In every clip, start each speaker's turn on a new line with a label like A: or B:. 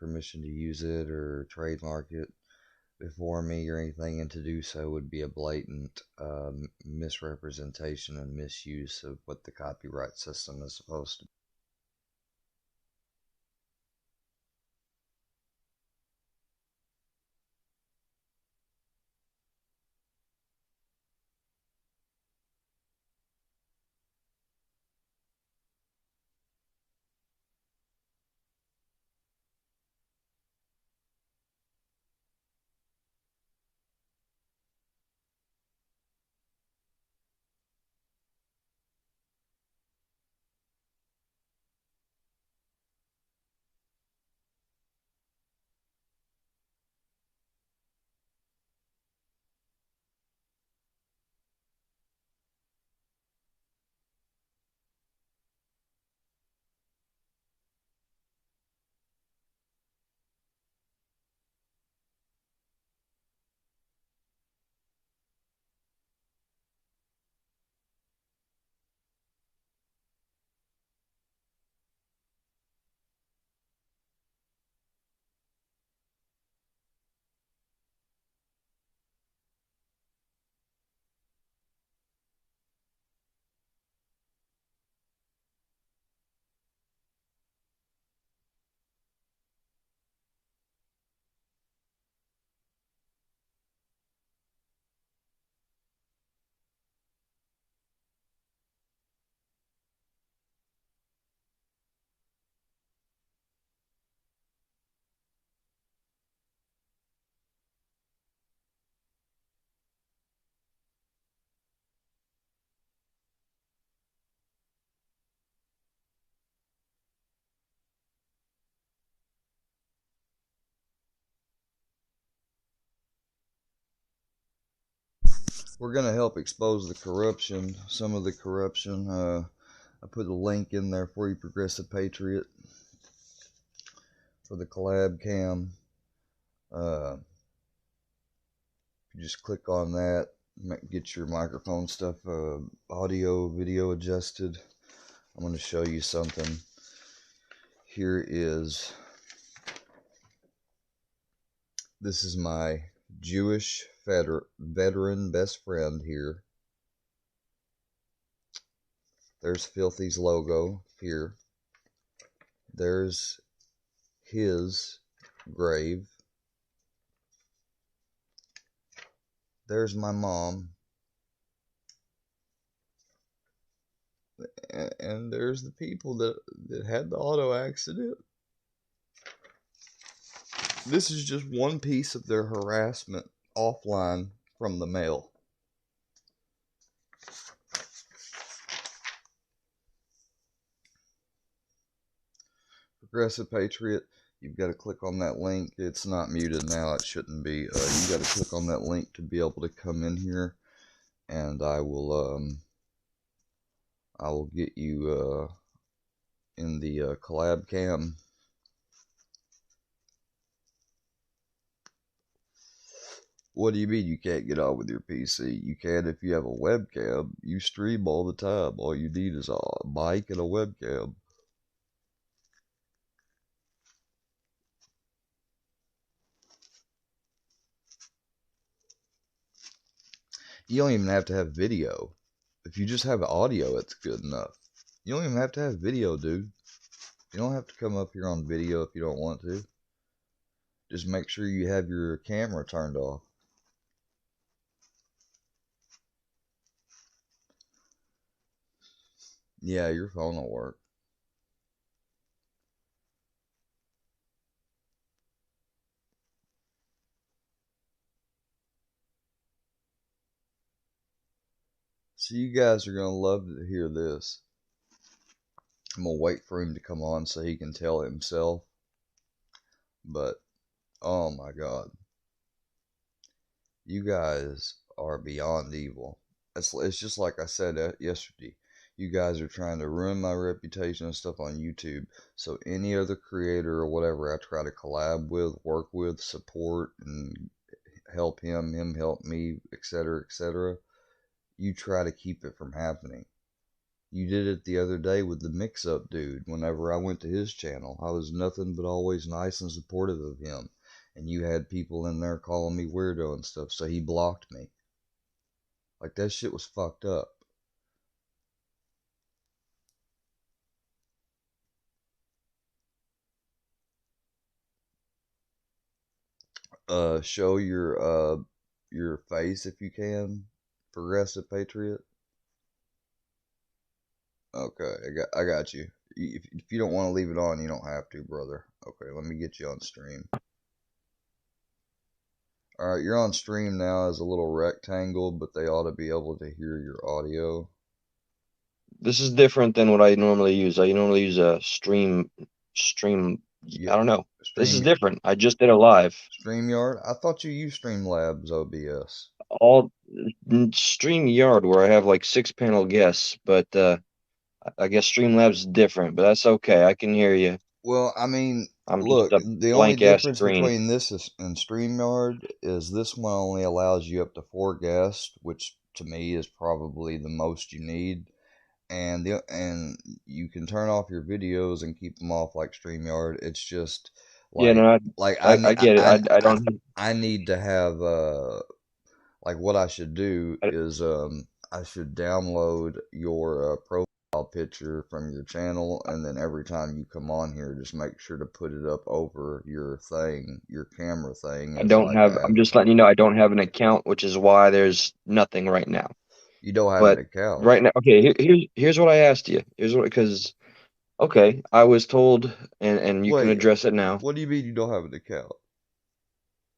A: permission to use it or trademark it before me or anything, and to do so would be a blatant misrepresentation and misuse of what the copyright system is supposed to be. We're going to help expose the corruption, some of the corruption. I put a link in there for you, Progressive Patriot, for the collab cam. You just click on that, get your microphone stuff, audio, video adjusted. I'm going to show you something. Here is, this is my Jewish veteran best friend here. There's Filthy's logo here. There's his grave. There's my mom. And there's the people that had the auto accident. This is just one piece of their harassment offline from the mail. Progressive Patriot, you've got to click on that link. It's not muted now. It shouldn't be. You got to click on that link to be able to come in here, and I will get you in the collab cam. What do you mean you can't get on with your PC? You can if you have a webcam. You stream all the time. All you need is a mic and a webcam. You don't even have to have video. If you just have audio, it's good enough. You don't even have to have video, dude. You don't have to come up here on video if you don't want to. Just make sure you have your camera turned off. Yeah, your phone will work. So you guys are going to love to hear this. I'm going to wait for him to come on so he can tell himself. But, oh my God. You guys are beyond evil. It's just like I said yesterday. You guys are trying to ruin my reputation and stuff on YouTube. So any other creator or whatever I try to collab with, work with, support, and help him help me, etc., etc., you try to keep it from happening. You did it the other day with the Mix Up dude. Whenever I went to his channel, I was nothing but always nice and supportive of him. And you had people in there calling me weirdo and stuff, so he blocked me. Like, that shit was fucked up. Show your face if you can, Progressive Patriot. Okay, I got you. If you don't want to leave it on, you don't have to, brother. Okay, let me get you on stream. All right, you're on stream now as a little rectangle, but they ought to be able to hear your audio.
B: This is different than what I normally use. I normally use a stream.
A: Yeah,
B: I don't know. This is
A: stream
B: different. I just did a live.
A: StreamYard. I thought you used Streamlabs OBS.
B: All StreamYard where I have like 6 panel guests, but I guess Streamlabs is different, but that's okay. I can hear you.
A: Well, I mean,
B: I'm just
A: look,
B: a
A: the only
B: blank ass
A: difference
B: screen.
A: between this and StreamYard is this one only allows you up to 4 guests, which to me is probably the most you need. And you can turn off your videos and keep them off like StreamYard. It's just
B: Yeah,
A: like
B: no,
A: like
B: I get it. I don't.
A: I need to have like what I should do
B: I,
A: is I should download your profile picture from your channel, and then every time you come on here, just make sure to put it up over your thing, your camera thing,
B: I
A: as
B: don't
A: like
B: have.
A: an
B: I'm just letting you know I don't have an account, which is why there's nothing right now.
A: you don't have an
B: But
A: account.
B: right now, okay. Here's what I asked you. Here's what because okay, I was told, and you can
A: Wait,
B: address it now.
A: what do you mean you don't have an account?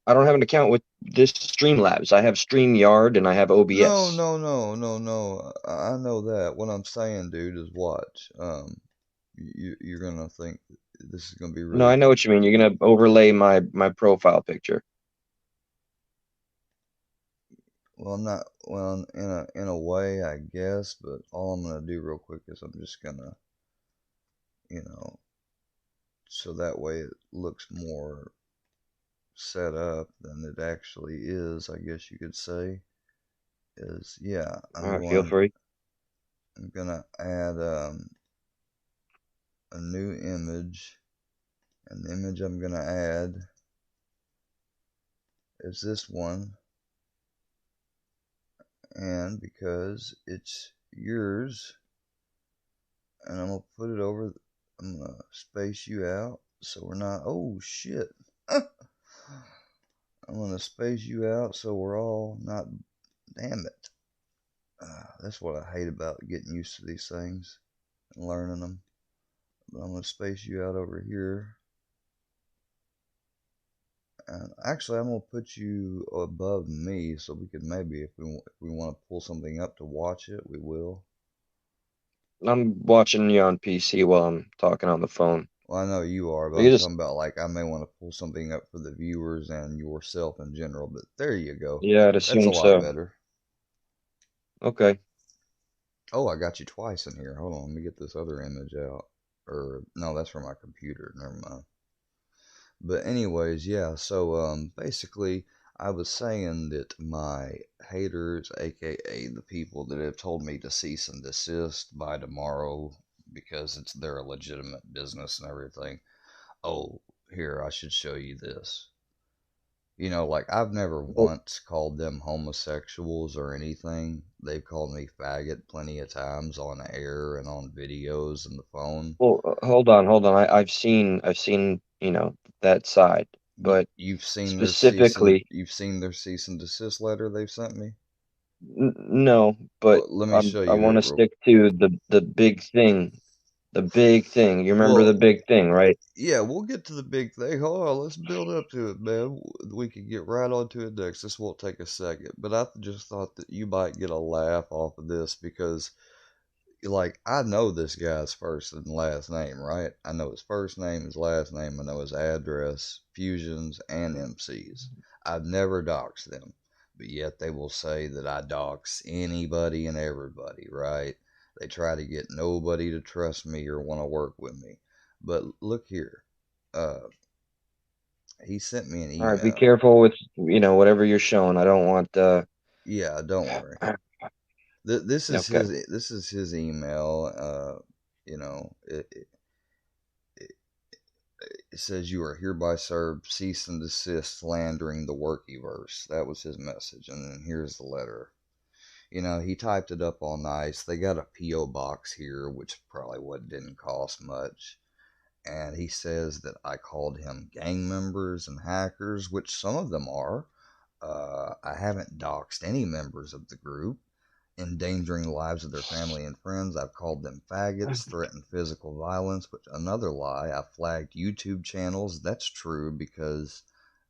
B: I don't have an account with this Streamlabs. I have StreamYard and I have
A: No,
B: OBS.
A: no, no, no, no. I know that. What I'm saying, dude, is watch. You're gonna think this is gonna be
B: No,
A: really.
B: I know what you mean. You're gonna overlay my profile picture.
A: Well, I'm not. Well, in a way, I guess. But all I'm gonna do real quick is I'm just gonna, you know, so that way it looks more set up than it actually is. I guess you could say is yeah.
B: All right, feel free.
A: I'm gonna add a new image, and the image I'm gonna add is this one, and because it's yours, and I'm gonna put it over. I'm gonna space you out so we're not. Oh shit! I'm gonna space you out so we're all not. Damn it! That's what I hate about getting used to these things and learning them. But I'm gonna space you out over here, and actually I'm gonna put you above me so we can maybe, if we want to pull something up to watch it, we will.
B: I'm watching you on PC while I'm talking on the phone.
A: Well, I know you are, but
B: We can
A: I'm
B: just,
A: talking about like I may want to pull something up for the viewers and yourself in general. But there you go.
B: yeah, I'd
A: That's a
B: assume
A: lot
B: so.
A: better.
B: Okay.
A: Oh, I got you twice in here. Hold on, let me get this other image out. Or no, that's from my computer. Never mind. But anyways, yeah. So basically, I was saying that my haters, aka the people that have told me to cease and desist by tomorrow because it's their legitimate business and everything. Oh, here, I should show you this. Like I've never
B: Well,
A: once called them homosexuals or anything. They've called me faggot plenty of times on air and on videos and the phone.
B: hold on. I've seen, that side, but
A: You've seen their
B: specifically,
A: their cease and desist letter they've sent me.
B: no, but
A: Well, let me show
B: I
A: you
B: want
A: it
B: to
A: real.
B: stick to the big thing. The big thing. You remember the
A: Well,
B: big thing, right?
A: yeah, we'll get to the big thing. Hold on, let's build up to it, man. We can get right onto it next. This won't take a second, but I just thought that you might get a laugh off of this because like I know this guy's first and last name, right? I know his first name, his last name, I know his address, fusions, and MCs. I've never doxed them, but yet they will say that I dox anybody and everybody, right? They try to get nobody to trust me or want to work with me. But look here, uh, he sent me an
B: All right, be
A: email.
B: careful with, whatever you're showing. I don't want
A: Yeah, don't worry. This is
B: Okay.
A: his email. You know, it says you are hereby served cease and desist slandering the workyverse. That was his message, and then here's the letter. You know, he typed it up all nice. They got a PO box here, which probably what didn't cost much. And he says that I called him gang members and hackers, which some of them are. I haven't doxed any members of the group, endangering the lives of their family and friends. I've called them faggots, threatened physical violence, which another lie. I flagged YouTube channels. That's true because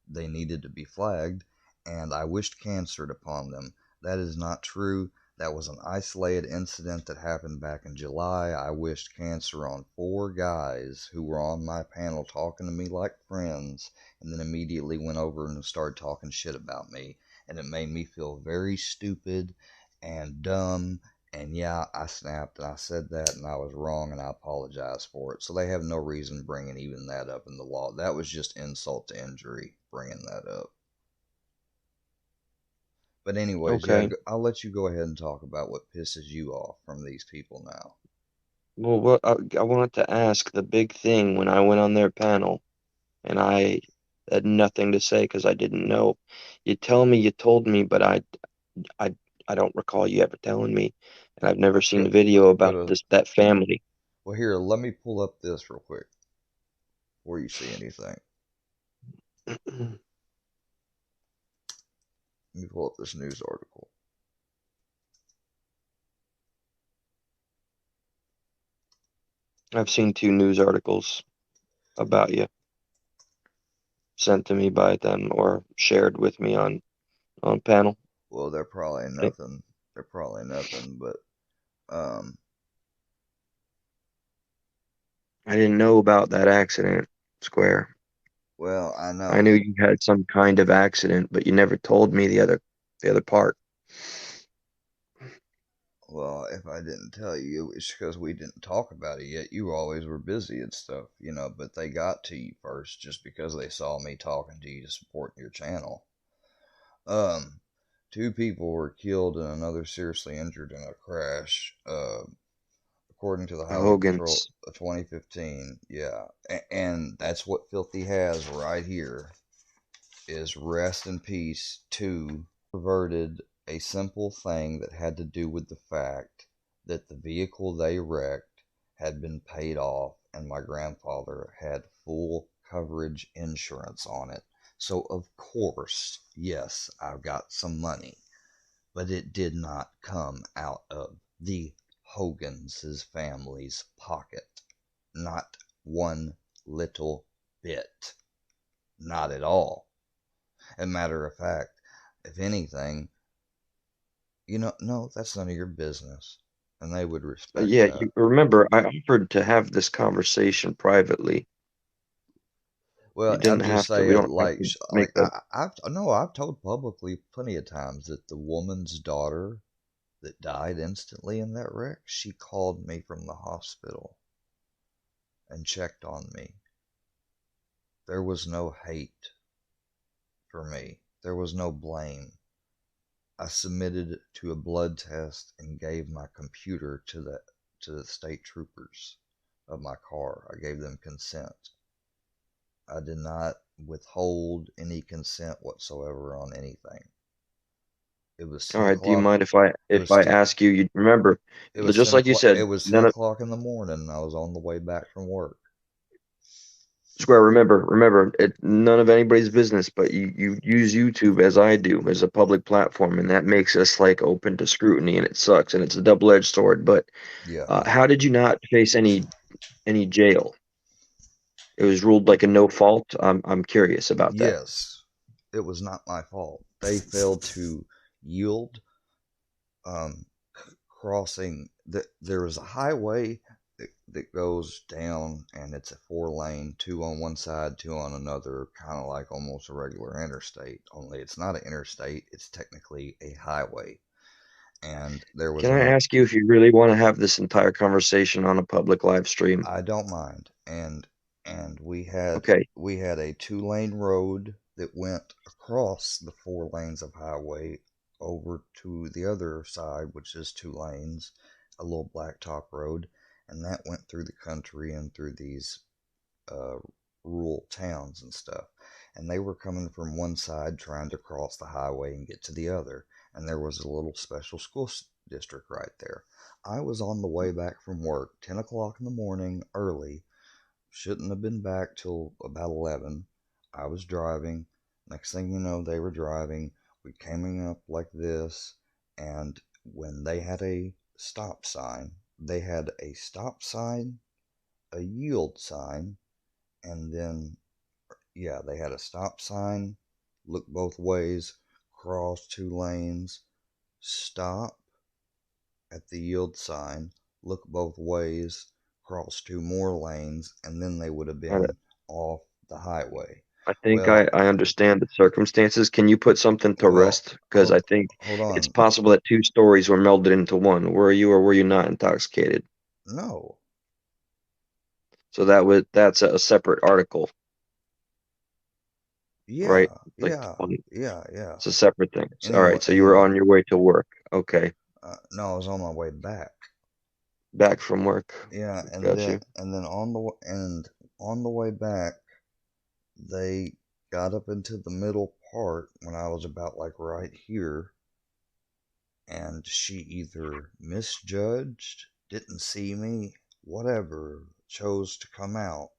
A: they needed to be flagged, and I wished cancer upon them. That is not true. That was an isolated incident that happened back in July. I wished cancer on 4 guys who were on my panel talking to me like friends, and then immediately went over and started talking shit about me. And it made me feel very stupid and dumb. And yeah, I snapped and I said that and I was wrong and I apologize for it. So they have no reason bringing even that up in the law. That was just insult to injury bringing that up. But anyways, yeah,
B: Okay.
A: I'll let you go ahead and talk about what pisses you off from these people now.
B: Well, what I wanted to ask the big thing when I went on their panel, and I had nothing to say because I didn't know. You tell me you told me, but I I don't recall you ever telling me, and I've never
A: Go,
B: seen video
A: go
B: about
A: to,
B: this that family.
A: well, here, let me pull up this real quick before you see anything. Let me pull up this news article.
B: I've seen 2 news articles about you sent to me by them or shared with me on panel.
A: Well, they're probably
B: I
A: nothing. They're probably nothing, but um,
B: I didn't know about that accident, Square.
A: well, I
B: I
A: know.
B: knew you had some kind of accident, but you never told me the other part.
A: Well, if I didn't tell you, it's because we didn't talk about it yet. You always were busy and stuff, you know, but they got to you first just because they saw me talking to you to support your channel. Um, 2 people were killed and another seriously injured in a crash, according to the
B: The
A: Highway Patrol
B: Hogans.
A: 2015. Yeah, and that's what Filthy has right here is rest in peace to perverted a simple thing that had to do with the fact that the vehicle they wrecked had been paid off and my grandfather had full coverage insurance on it. So, of course, yes, I've got some money, but it did not come out of the Hogan's family's pocket. Not one little bit. Not at all. A matter of fact, if anything, no, that's none of your business. And they would respect
B: Yeah,
A: that.
B: you remember I offered to have this conversation privately. You
A: Well, I'm
B: didn't
A: just
B: have to. We
A: saying,
B: don't have
A: like,
B: to make a.
A: I've no, I've told publicly plenty of times that the woman's daughter that died instantly in that wreck, she called me from the hospital and checked on me. There was no hate for me. There was no blame. I submitted to a blood test and gave my computer to the state troopers of my car. I gave them consent. I did not withhold any consent whatsoever on anything. It was
B: All
A: ten
B: right. Do you
A: o'clock.
B: mind if I
A: It
B: if
A: was
B: I
A: ten.
B: ask you? You remember,
A: It was
B: just
A: ten
B: like you
A: o'clock. It
B: said,
A: was ten
B: none of
A: o'clock in the morning. And I was on the way back from work.
B: Square. Remember, none of anybody's business. But you use YouTube as I do as a public platform, and that makes us like open to scrutiny, and it sucks, and it's a double-edged sword. But
A: Yeah.
B: how did you not face any jail? It was ruled like a no fault. I'm curious about that.
A: Yes. It was not my fault. They failed to yield. Um, crossing there is a highway that goes down and it's a 4 lane, 2 on one side, 2 on another, kind of like almost a regular interstate, only it's not an interstate, it's technically a highway. And there was
B: Can I
A: no,
B: ask you if you really want to have this entire conversation on a public live stream?
A: I don't mind. And we had
B: Okay.
A: we had a 2 lane road that went across the 4 lanes of highway over to the other side, which is 2 lanes, a little blacktop road, and that went through the country and through these uh, rural towns and stuff. And they were coming from one side trying to cross the highway and get to the other. And there was a little special school district right there. I was on the way back from work, 10 o'clock in the morning, early. Shouldn't have been back till about 11. I was driving. Next thing you know, they were driving. We came up like this. And when they had a stop sign, they had a stop sign, a yield sign, and then yeah, they had a stop sign, look both ways, cross 2 lanes, stop at the yield sign, look both ways, cross 2 more lanes, and then they would have
B: I,
A: been off the highway.
B: I think
A: Well,
B: I understand the circumstances. Can you put something to
A: well,
B: rest? Because I think
A: hold
B: it's
A: on.
B: possible that two stories were melded into one. Were you or were you not intoxicated?
A: No.
B: So that's a separate article, right?
A: Yeah,
B: Like
A: yeah, yeah.
B: it's a separate thing. So, all
A: Anyway,
B: right, so you were
A: anyway,
B: on your way to work. Okay,
A: no, I was on my way back.
B: back from work.
A: Yeah, and
B: Got
A: then
B: you.
A: on the way back, they got up into the middle part when I was about like right here, and she either misjudged, didn't see me, whatever, chose to come out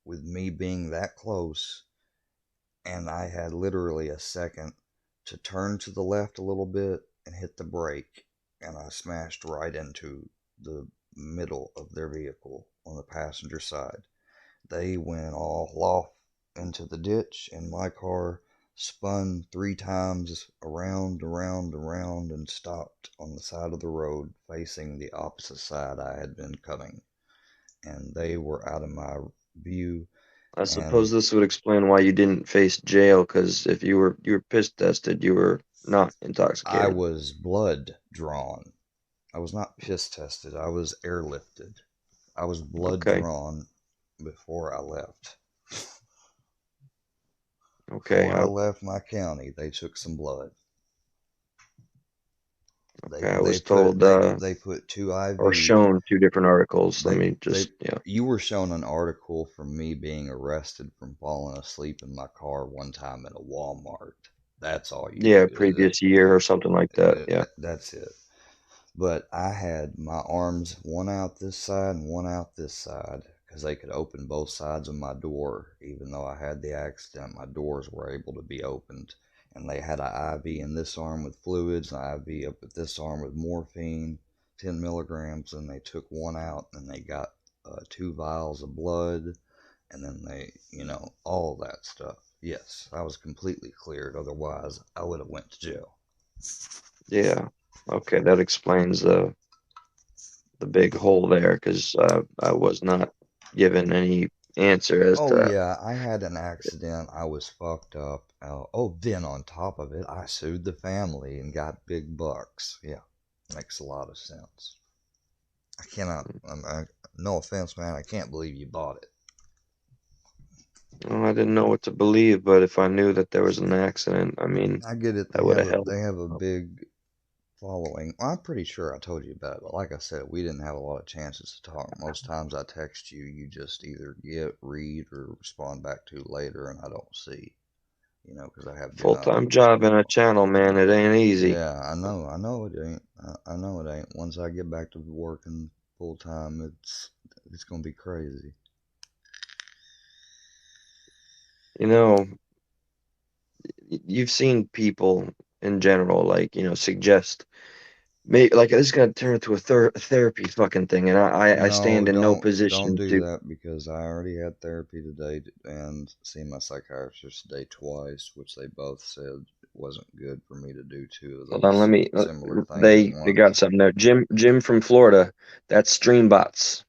A: with me being that close, and I had literally a second to turn to the left a little bit and hit the brake, and I smashed right into the middle of their vehicle on the passenger side. They went all off into the ditch, and my car spun 3 times around, and stopped on the side of the road facing the opposite side I had been coming. And they were out of my view.
B: I suppose
A: And
B: this would explain why you didn't face jail, because if you were piss tested, you were not
A: I
B: intoxicated.
A: was blood drawn. I was not piss tested, I was airlifted. I was blood
B: Okay,
A: drawn before I left.
B: okay,
A: Before I left my county, they took some blood. They
B: okay. I
A: they
B: was
A: put
B: told
A: they put two
B: or
A: IV.
B: shown two different articles. Let
A: They
B: me
A: they
B: just, yeah,
A: You were shown an article from me being arrested from falling asleep in my car one time at a Walmart. That's all you
B: yeah,
A: needed.
B: previous year or something like that. Yeah,
A: That's it. But I had my arms one out this side and one out this side because they could open both sides of my door. Even though I had the accident, my doors were able to be opened. And they had an IV in this arm with fluids, an IV up at this arm with morphine, 10 milligrams, and they took one out and they got 2 vials of blood, and then all that stuff. Yes, I was completely cleared. Otherwise, I would have went to jail.
B: yeah. Okay, that explains the big hole there, because I was not given any answer as
A: Oh
B: to.
A: yeah, I had an accident. I was fucked up. Then on top of it, I sued the family and got big bucks. Yeah, makes a lot of sense. I cannot. No offense, man. I can't believe you bought it.
B: Well, I didn't know what to believe, but if I knew that there was an accident, I mean,
A: I get it.
B: that would have helped.
A: They have a big following. I'm pretty sure I told you about it, but like I said, we didn't have a lot of chances to talk. Most times I text you, you just either read, or respond back to later, and I don't see. Because I have been up.
B: Full-time job and a channel, man. It ain't easy.
A: Yeah, I know it ain't. I know it ain't. Once I get back to working full time, it's gonna be crazy.
B: You know, you've seen people in general, like, suggest maybe like this is gonna turn into a therapy fucking thing, and I
A: No,
B: stand in no
A: don't
B: position
A: do
B: to.
A: that because I already had therapy today and seen my psychiatrist today twice, which they both said wasn't good for me to do two of
B: Hold on, let
A: those
B: me.
A: similar things at
B: They got
A: once.
B: something there. Jim from Florida. That's Streambots.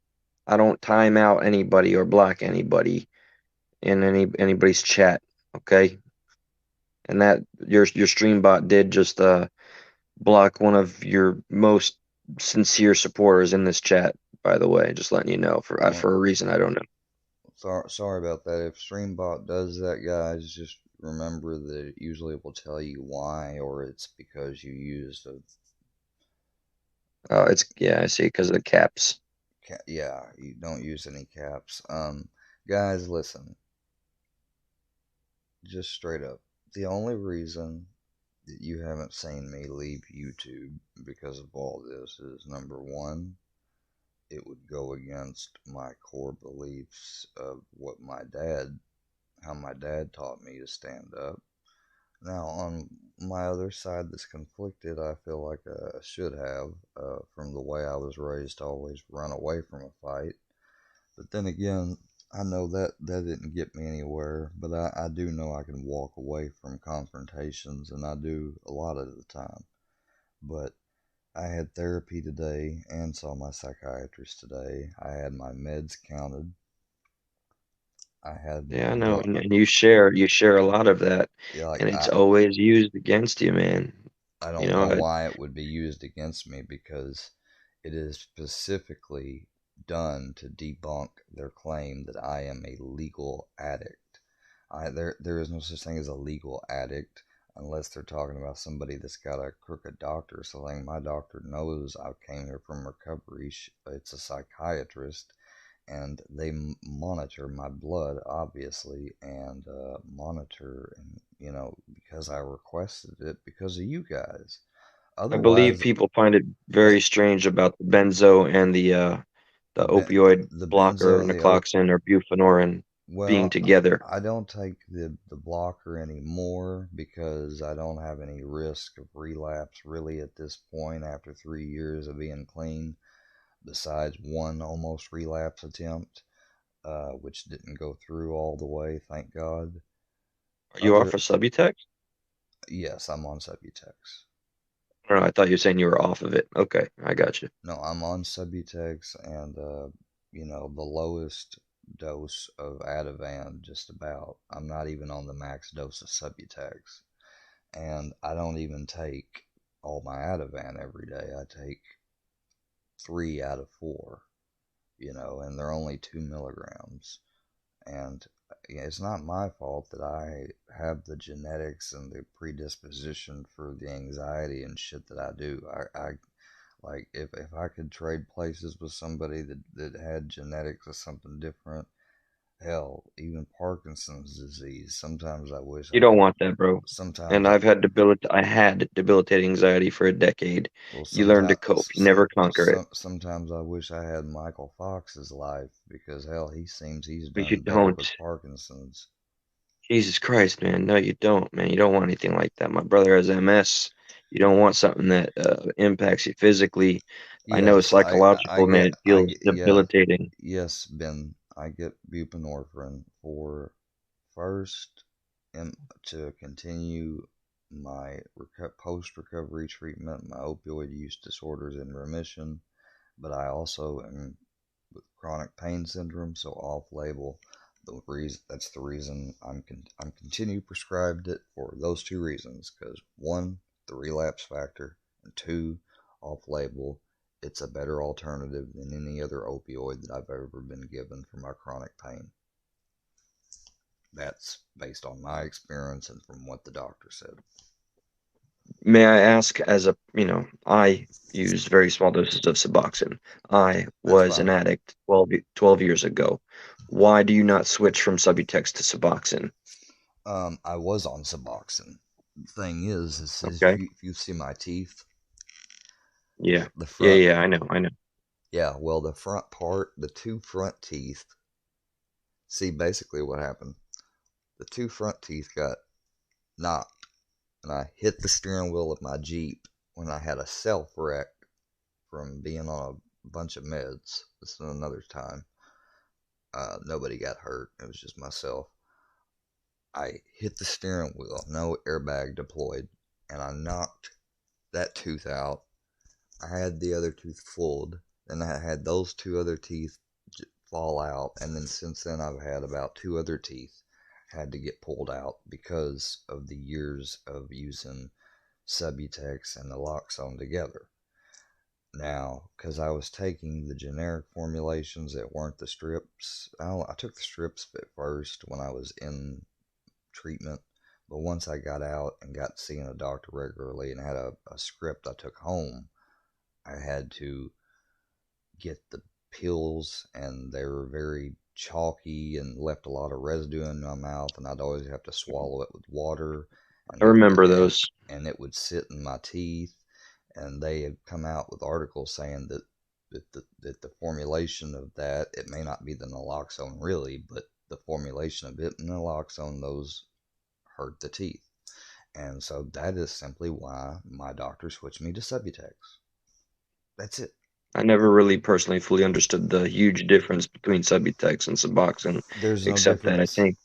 B: I don't time out anybody or block anybody in anybody's chat. Okay, and that your Streambot did just block one of your most sincere supporters in this chat. By the way, just letting you know
A: Well,
B: for a reason I don't know.
A: sorry about that. If Streambot does that, guys, just remember that it usually will tell you why, or it's because you used a
B: Oh, it's yeah, I see, because of the caps.
A: yeah, you don't use any caps. Guys, listen, just straight up. The only reason that you haven't seen me leave YouTube because of all this is number one, it would go against my core beliefs of how my dad taught me to stand up. Now, on my other side that's conflicted, I feel like I should have, from the way I was raised to always run away from a fight. But then again, I know that didn't get me anywhere, but I do know I can walk away from confrontations, and I do a lot of the time. But I had therapy today and saw my psychiatrist today. I had my meds counted. I had
B: Yeah,
A: my
B: I know,
A: blood.
B: and you share a lot of that,
A: Yeah, like
B: and it's always used against you, man.
A: I
B: You
A: don't
B: know,
A: know why it would be used against me because it is specifically done to debunk their claim that I am a legal addict. There is no such thing as a legal addict unless they're talking about somebody that's got a crooked doctor. So like my doctor knows I came here from recovery. It's a psychiatrist, and they monitor my blood, obviously, and monitor, and because I requested it because of you guys.
B: I believe
A: Otherwise,
B: people find it
A: the
B: very strange about the benzo and the
A: the ben,
B: opioid
A: the
B: blocker,
A: benzo and the
B: naproxen or buprenorphine being
A: well,
B: together.
A: I don't take the blocker anymore because I don't have any risk of relapse really at this point after 3 years of being clean, besides one almost relapse attempt, which didn't go through all the way, thank God.
B: Are you off
A: Other,
B: of Subutex?
A: yes, I'm on Subutex.
B: I don't know. I thought you were saying you were off of it. Okay, I got you.
A: No, I'm on Subutex, and the lowest dose of Ativan, just about. I'm not even on the max dose of Subutex, and I don't even take all my Ativan every day. I take 3 out of 4, and they're only 2 milligrams. And it's not my fault that I have the genetics and the predisposition for the anxiety and shit that I do. I like if I could trade places with somebody that had genetics or something different, hell, even Parkinson's disease. Sometimes I wish
B: You
A: I
B: don't
A: could.
B: want that, bro.
A: Sometimes
B: And I had debilitating anxiety for a decade.
A: well,
B: You learn to cope. You never conquer it.
A: sometimes I wish I had Michael Fox's life because hell, he seems he's
B: But you
A: done better
B: don't.
A: with Parkinson's.
B: Jesus Christ, man. No, you don't, man. You don't want anything like that. My brother has MS. You don't want something that impacts you physically. I know
A: Yes, I
B: psychological, man.
A: get
B: It feels
A: yeah,
B: debilitating.
A: yes, Ben. I get buprenorphine for first and to continue my post recovery treatment. My opioid use disorders in remission, but I also am with chronic pain syndrome, so off label. That's the reason I'm continue prescribed it for those two reasons. Because one, the relapse factor, and two, off label. It's a better alternative than any other opioid that I've ever been given for my chronic pain. That's based on my experience and from what the doctor said.
B: May I ask, I used very small doses of Suboxone. I
A: That's
B: was an
A: fine.
B: addict 12 years ago. Why do you not switch from Subutex to Suboxone?
A: I was on Suboxone. The thing is
B: Okay.
A: if you see my teeth,
B: Yeah.
A: the
B: Yeah,
A: front,
B: yeah, I know, I know.
A: yeah, well, the front part, the two front teeth, see basically what happened. The two front teeth got knocked, and I hit the steering wheel of my Jeep when I had a self wreck from being on a bunch of meds. This is another time. Nobody got hurt. It was just myself. I hit the steering wheel, no airbag deployed, and I knocked that tooth out. I had the other tooth pulled, then I had those two other teeth fall out, and then since then I've had about two other teeth had to get pulled out because of the years of using Subutex and naloxone together. Now, because I was taking the generic formulations that weren't the strips, I took the strips at first when I was in treatment, But once I got out and got seeing a doctor regularly and had a script I took home, I had to get the pills, and they were very chalky and left a lot of residue in my mouth, and I'd always have to swallow it with water,
B: I
A: and
B: remember those.
A: it would sit in my teeth. And they had come out with articles saying that the formulation of that, it may not be the naloxone really, but the formulation of it and naloxone, those hurt the teeth. And so that is simply why my doctor switched me to Subutex. That's it.
B: I never really personally fully understood the huge difference between Subutex and Suboxone,
A: There's no
B: except that I
A: difference.
B: think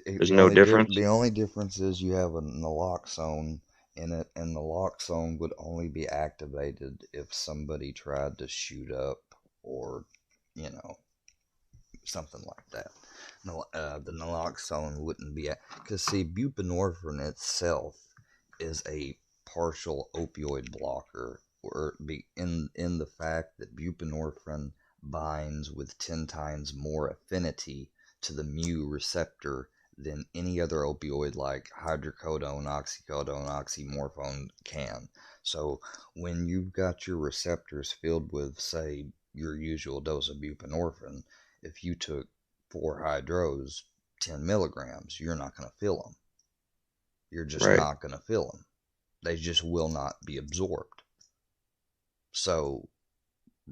B: there's no difference.
A: The only difference is you have a naloxone in it, and naloxone would only be activated if somebody tried to shoot up, or you know, something like that. No, the naloxone wouldn't be, because see, buprenorphine itself is a partial opioid blocker, or be in the fact that buprenorphine binds with 10 times more affinity to the mu receptor than any other opioid like hydrocodone, oxycodone, oxymorphone can. So when you've got your receptors filled with, say, your usual dose of buprenorphine, if you took 4 hydros, 10 milligrams, you're not going to feel them. You're just
B: Right.
A: not going to feel them. They just will not be absorbed. So,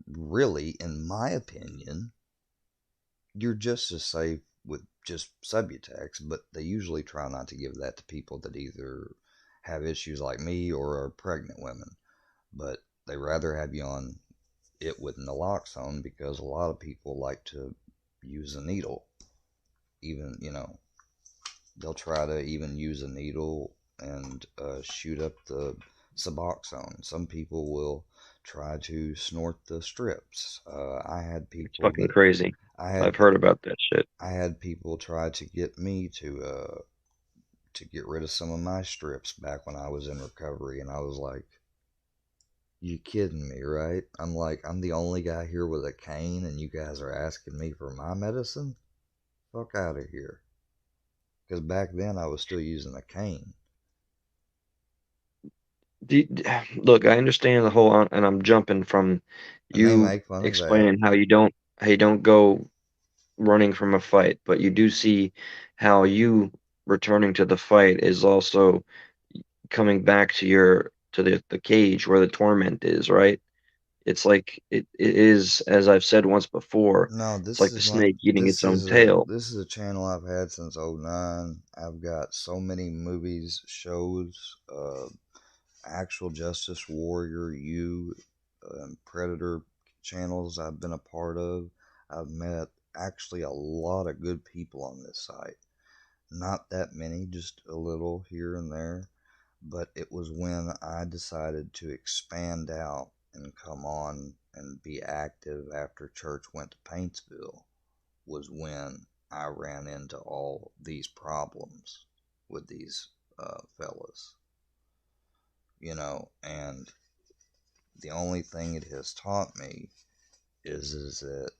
A: really, in my opinion, you're just as safe with just Subutex, but they usually try not to give that to people that either have issues like me or are pregnant women. But they rather have you on it with naloxone because a lot of people like to use a needle. Even, they'll try to even use a needle and shoot up the Suboxone. Some people will try to snort the strips.
B: It's fucking crazy. I've heard about that shit.
A: I had people try to get me to get rid of some of my strips back when I was in recovery, and I was like, "You kidding me, right?" I'm like, "I'm the only guy here with a cane, and you guys are asking me for my medicine? Fuck out of here!" Because back then I was still using a cane.
B: Do, look, I understand the whole, and I'm jumping from
A: And they
B: you
A: make fun of that.
B: explaining how you don't go running from a fight, but you do see how you returning to the fight is also coming back to the cage where the torment is, right? It's like it is, as I've said once before,
A: No,
B: it's like the snake eating its own tail.
A: this is a channel I've had since '09. I've got so many movies, shows, actual Justice Warrior, Predator channels I've been a part of. I've met actually a lot of good people on this site. Not that many, just a little here and there. But it was when I decided to expand out and come on and be active after church went to Paintsville, was when I ran into all these problems with these fellas, and the only thing it has taught me is that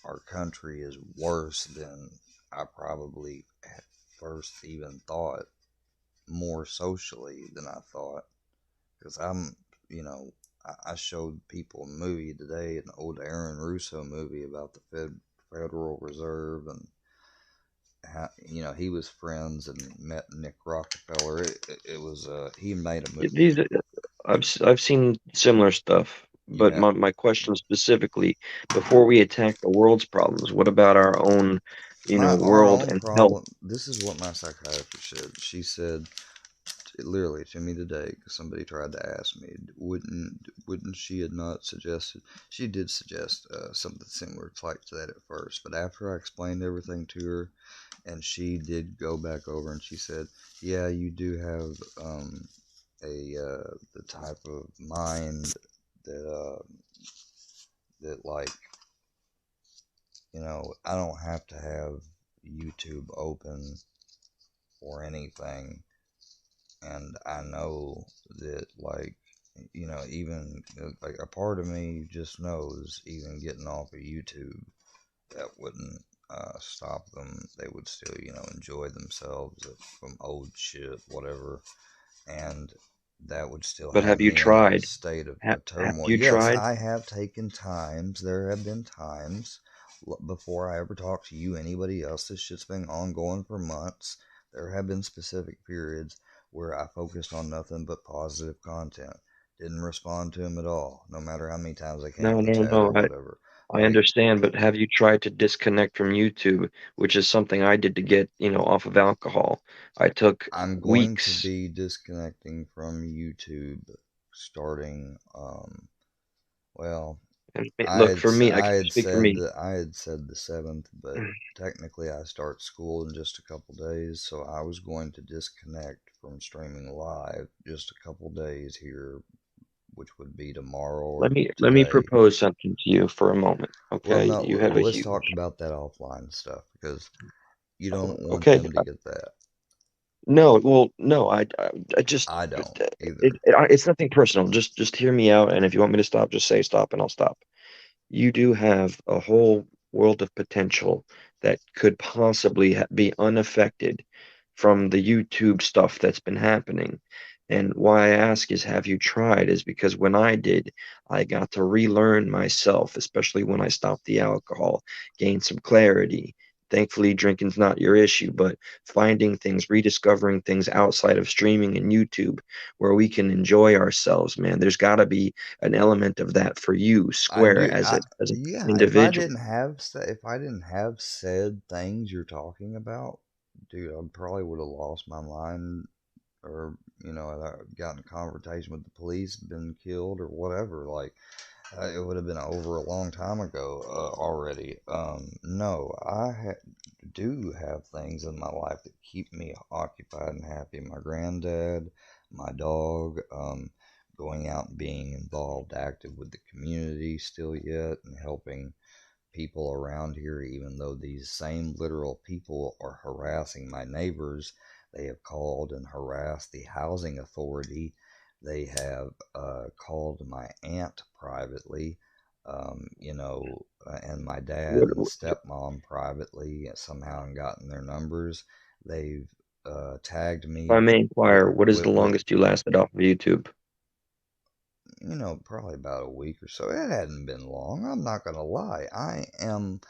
A: our country is worse than I probably at first even thought, more socially than I thought. Because I showed people a movie today, an old Aaron Russo movie about the Federal Reserve, and how, he was friends and met Nick Rockefeller. It was he made a movie.
B: These I've seen similar stuff,
A: You
B: but
A: know,
B: my question specifically, before we attack the world's problems, what about our own,
A: our
B: world
A: own
B: and health?
A: problem. This is what my psychiatrist said. She said literally to me today, because somebody tried to ask me, wouldn't she had not suggested? She did suggest something similar like to that at first, but after I explained everything to her, and she did go back over, and she said, "Yeah, you do have a the type of mind that that like I don't have to have YouTube open or anything, and I know that even like a part of me just knows even getting off of YouTube that wouldn't stop them, they would still, enjoy themselves from old shit, whatever, and that would still
B: But
A: have
B: have you
A: me in a
B: tried?
A: state of
B: Have
A: turmoil.
B: you
A: Yes,
B: tried?
A: I have taken times. There have been times before I ever talked to you, anybody else. This shit's been ongoing for months. There have been specific periods where I focused on nothing but positive content. Didn't respond to him at all, no matter how many times I came
B: No,
A: in the
B: no,
A: chat or
B: no.
A: whatever.
B: I
A: Like,
B: understand, but have you tried to disconnect from YouTube, which is something I did to get, off of alcohol. I took
A: I'm going to
B: weeks.
A: be disconnecting from YouTube starting, well,
B: And look, for me, I
A: I
B: can
A: had
B: speak for
A: said
B: me.
A: that I had said the 7th, but technically I start school in just a couple days, so I was going to disconnect from streaming live just a couple days here, which would be tomorrow
B: Let
A: or
B: me
A: today.
B: propose something to you for a moment,
A: Well,
B: okay?
A: no,
B: You have a
A: let's talk
B: huge.
A: about that offline stuff because you don't want
B: Okay.
A: them to get that.
B: No, well, no, I just
A: I don't
B: it,
A: either.
B: it's nothing personal. Just hear me out, and if you want me to stop, just say stop, and I'll stop. You do have a whole world of potential that could possibly be unaffected from the YouTube stuff that's been happening. And why I ask is, have you tried? Is because when I did, I got to relearn myself, especially when I stopped the alcohol, gain some clarity. Thankfully, drinking's not your issue, but finding things, rediscovering things outside of streaming and YouTube where we can enjoy ourselves, man. There's got to be an element of that for you,
A: I
B: Square,
A: do.
B: as
A: I
B: an
A: Yeah.
B: individual.
A: If I didn't have said things you're talking about, dude, I probably would have lost my mind, or gotten in a confrontation with the police, been killed, or whatever. Like, it would have been over a long time ago already. No, do have things in my life that keep me occupied and happy. My granddad, my dog, going out and being involved, active with the community still yet, and helping people around here, even though these same literal people are harassing my neighbors. They have called and harassed the housing authority. They have called my aunt privately, and my dad
B: What,
A: and stepmom privately somehow, and gotten their numbers. They've tagged
B: if
A: me
B: I may inquire, what is the
A: with
B: longest you lasted off of YouTube?
A: probably about a week or so. It hadn't been long. I'm not going to lie. I am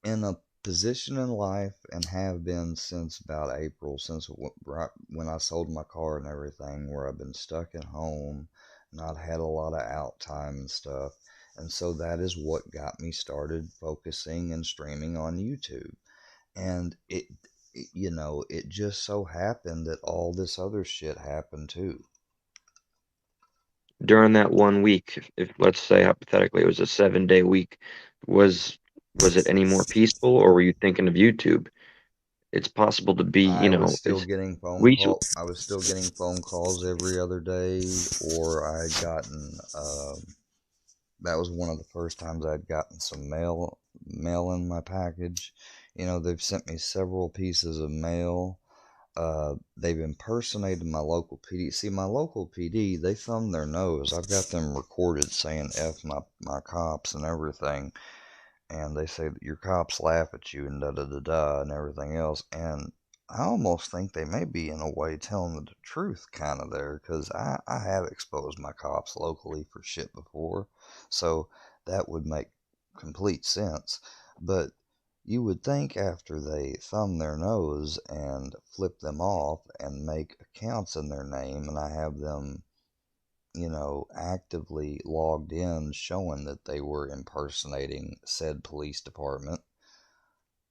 A: in a position in life and have been since about April, since right when I sold my car and everything, where I've been stuck at home, not had a lot of out time and stuff. And so that is what got me started focusing and streaming on YouTube. And it just so happened that all this other shit happened too.
B: During that 1 week, if let's say hypothetically it was a 7 day week, was was it any more peaceful, or were you thinking of YouTube? It's possible to be, it's we
A: I was still getting phone calls every other day, or I had gotten that was one of the first times I'd gotten some mail in my package. They've sent me several pieces of mail. They've impersonated my local PD. See, my local PD, they thumb their nose. I've got them recorded saying F my cops and everything. And they say that your cops laugh at you and da da da da and everything else. And I almost think they may be, in a way, telling the truth kind of there, because I have exposed my cops locally for shit before. So that would make complete sense. But you would think after they thumb their nose and flip them off and make accounts in their name, and I have them actively logged in showing that they were impersonating said police department.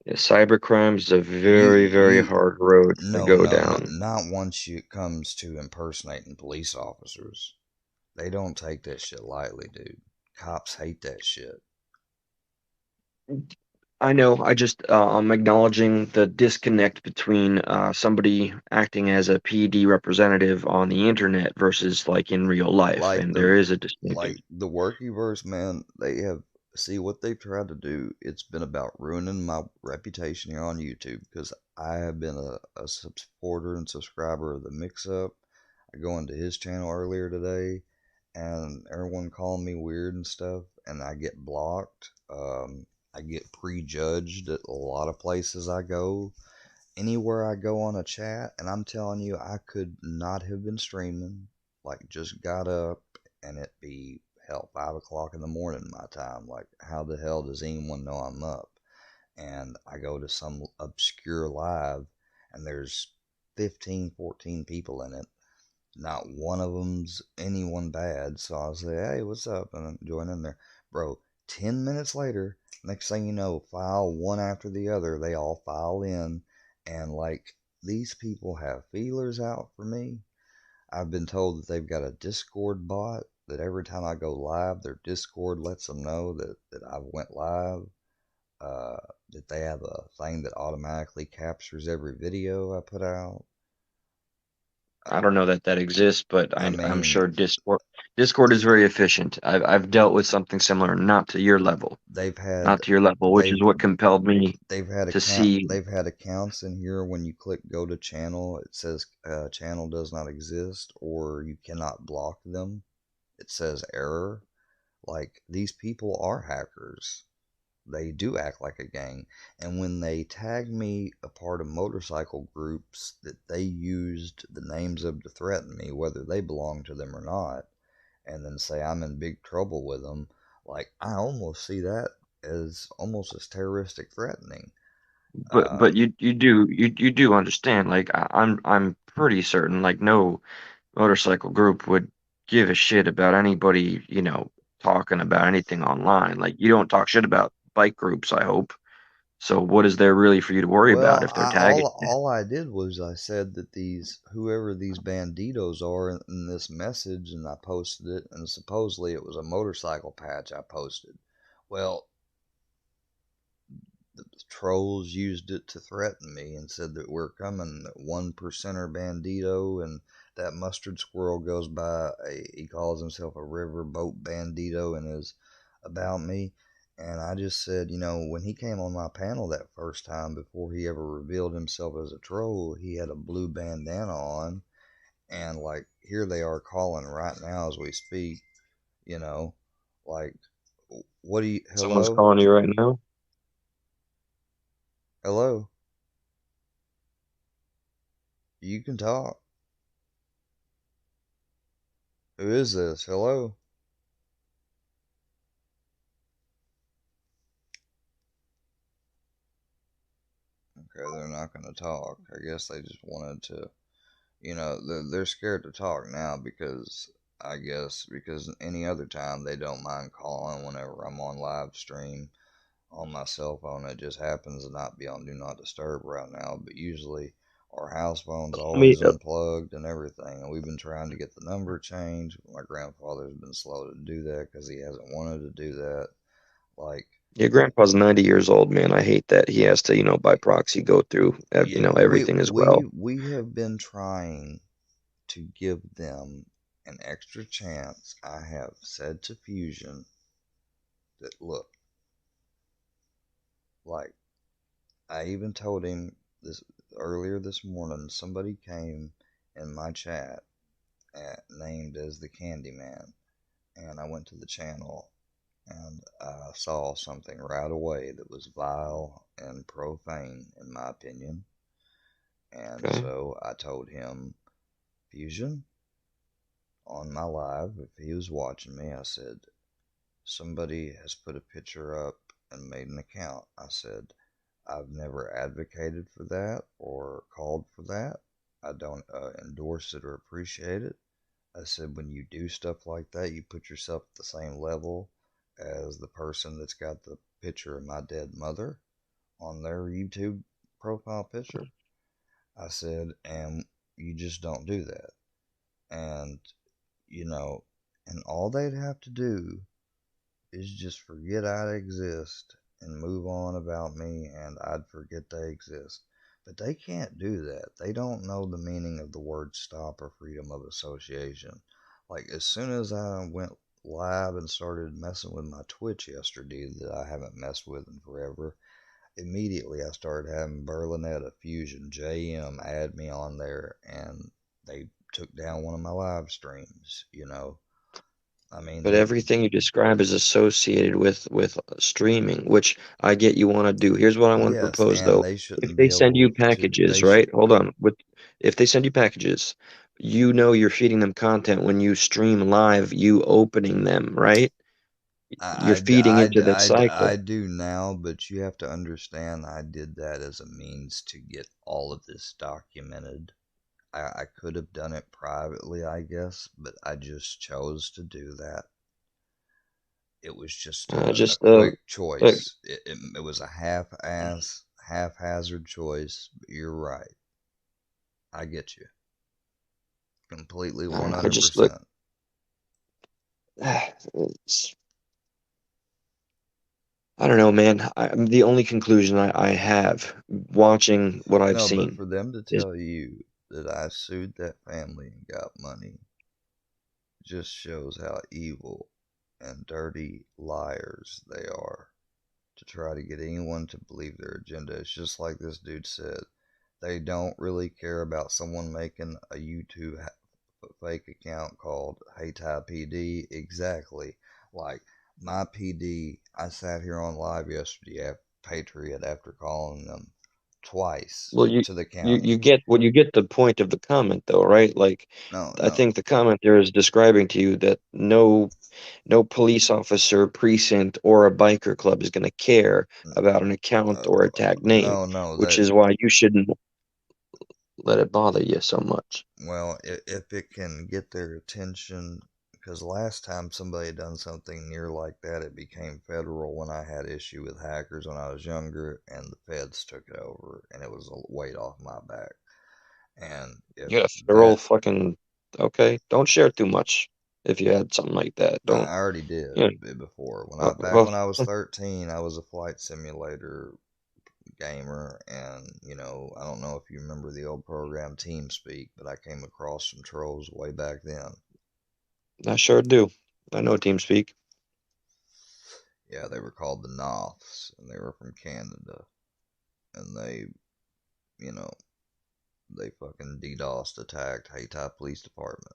B: cybercrime is a
A: You,
B: very, very
A: you,
B: hard road to
A: no,
B: go
A: no,
B: down.
A: not once it comes to impersonating police officers. They don't take that shit lightly, dude. Cops hate that shit.
B: I know. I'm acknowledging the disconnect between somebody acting as a PD representative on the internet versus like in real life,
A: Like
B: and
A: the
B: there is a distinction.
A: like the Workyverse, man, they have see what they've tried to do. It's been about ruining my reputation here on YouTube, because I have been a supporter and subscriber of the Mix Up. I go into his channel earlier today, and everyone calling me weird and stuff, and I get blocked. I get prejudged at a lot of places I go. Anywhere I go on a chat, and I'm telling you, I could not have been streaming. Like, just got up and it be hell 5 o'clock in the morning my time. Like, how the hell does anyone know I'm up? And I go to some obscure live, and there's 15, 14 people in it. Not one of them's anyone bad. So I'll say, hey, what's up? And I'm join in there. Bro, 10 minutes later, next thing you know, file one after the other, they all file in. And like, these people have feelers out for me. I've been told that they've got a Discord bot that every time I go live, their Discord lets them know that I went live. Uh, that they have a thing that automatically captures every video I put out.
B: I don't know that that exists, but
A: I
B: I'm
A: mean,
B: sure Discord is very efficient. I've dealt with something similar, not to your level,
A: they've had
B: not to your level, which
A: they've
B: is what compelled me to see.
A: they've had accounts in here. When you click go to channel, it says channel does not exist, or you cannot block them. It says error. Like, these people are hackers. They do act like a gang. And when they tag me a part of motorcycle groups that they used the names of to threaten me, whether they belong to them or not, and then say I'm in big trouble with them, like, I almost see that as almost as terroristic threatening. Uh,
B: But you do understand. Like I'm pretty certain. Like no motorcycle group would give a shit about anybody, talking about anything online. Like you don't talk shit about bike groups, I hope. So what is there really for you to worry about
A: well,
B: if they're tagging you?
A: all I did was I said that these whoever these banditos are in this message, and I posted it, and supposedly it was a motorcycle patch I posted. Well, the trolls used it to threaten me and said that we're coming, that 1%er bandito, and that mustard squirrel goes by he calls himself a riverboat bandito and is about me. And I just said, when he came on my panel that first time, before he ever revealed himself as a troll, he had a blue bandana on. And like, here they are calling right now as we speak, you know, like, what do you,
B: Someone's
A: hello?
B: calling you right now.
A: Hello? You can talk. Who is this? Hello? Okay, they're not going to talk. I guess they just wanted to, they're scared to talk now because, I guess, because any other time they don't mind calling whenever I'm on live stream on my cell phone. It just happens to not be on Do Not Disturb right now, but usually our house phone's
B: Let me.
A: always unplugged and everything. And we've been trying to get the number changed. My grandfather's been slow to do that because he hasn't wanted to do that. Like,
B: Your grandpa's 90 years old, man. I hate that he has to, by proxy go through,
A: yeah, we
B: everything as
A: we
B: well.
A: we have been trying to give them an extra chance. I have said to Fusion that, look, like, I even told him this earlier this morning. Somebody came in my chat named as the Candyman, and I went to the channel and I saw something right away that was vile and profane, in my opinion. And
B: Okay.
A: so I told him, Fusion, on my live, if he was watching me, I said, somebody has put a picture up and made an account. I said, I've never advocated for that or called for that. I don't endorse it or appreciate it. I said, when you do stuff like that, you put yourself at the same level as the person that's got the picture of my dead mother on their YouTube profile picture. I said, and you just don't do that. And, you know, and all they'd have to do is just forget I exist and move on about me, and I'd forget they exist. But they can't do that. They don't know the meaning of the word stop or freedom of association. Like, as soon as I went live and started messing with my Twitch yesterday, that I haven't messed with in forever, immediately I started having Berlinetta Fusion JM add me on there, and they took down one of my live streams. I mean,
B: But everything you describe is associated with streaming, which I get you want to do. Here's what I want to
A: yes,
B: propose
A: and
B: though.
A: they
B: If
A: shouldn't
B: they
A: be
B: send you
A: able to.
B: packages, right? Hold on. If they send you packages, you know you're feeding them content when you stream live, you opening them, right? You're feeding into that
A: I
B: cycle.
A: do now, but you have to understand I did that as a means to get all of this documented. I could have done it privately, I guess, but I just chose to do that. It was just a
B: Just
A: quick
B: look,
A: choice. It was a half-ass, haphazard choice, but you're right. I get you. Completely
B: I just look.
A: 100%.
B: It's, I don't know, man. The only conclusion I have watching what I've
A: No, but
B: seen
A: for them to
B: is
A: tell you that I sued that family and got money just shows how evil and dirty liars they are to try to get anyone to believe their agenda. It's just like this dude said. They don't really care about someone making a YouTube fake account called Hey Ty PD. Exactly. Like my PD, I sat here on live yesterday at Patriot after calling them twice
B: well,
A: to the
B: you
A: county.
B: get what you get the point of the comment though, right? Like,
A: No,
B: I
A: no.
B: think the comment there is describing to you that no police officer, precinct, or a biker club is going to care about an account or a tag name,
A: No, no.
B: which
A: That
B: is why you shouldn't let it bother you so much.
A: Well, if it can get their attention, because last time somebody had done something near like that, it became federal when I had issue with hackers when I was younger, and the feds took it over, and it was a weight off my back. And if
B: You got a feral
A: that,
B: fucking okay. Don't share too much if you had something like that. Don't.
A: I already did
B: Yeah.
A: before. When I back
B: Well,
A: when I was 13, I was a flight simulator gamer, and I don't know if you remember the old program TeamSpeak, but I came across some trolls way back then.
B: I sure do. I know TeamSpeak.
A: Yeah, they were called the Noths, and they were from Canada, and you know, they fucking DDoSed attacked Hayti Police Department,